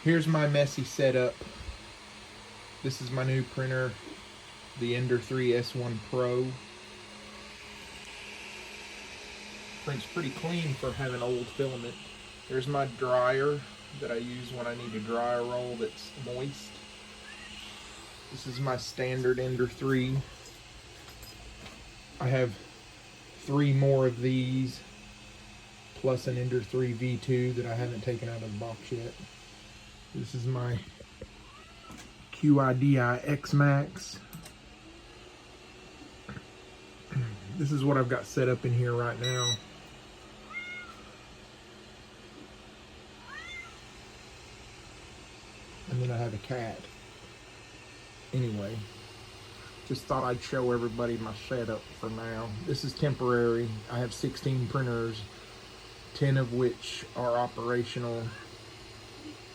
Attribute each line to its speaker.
Speaker 1: Here's my messy setup. This is my new printer, the Ender 3 S1 Pro. Prints pretty clean for having old filament. There's my dryer that I use when I need to dry a roll that's moist. This is my standard Ender 3. I have 3 more of these, plus an Ender 3 V2 that I haven't taken out of the box yet. This is my QIDI X-Max. This is what I've got set up in here right now. And then I have a cat. Anyway, just thought I'd show everybody my setup for now. This is temporary. I have 16 printers, 10 of which are operational.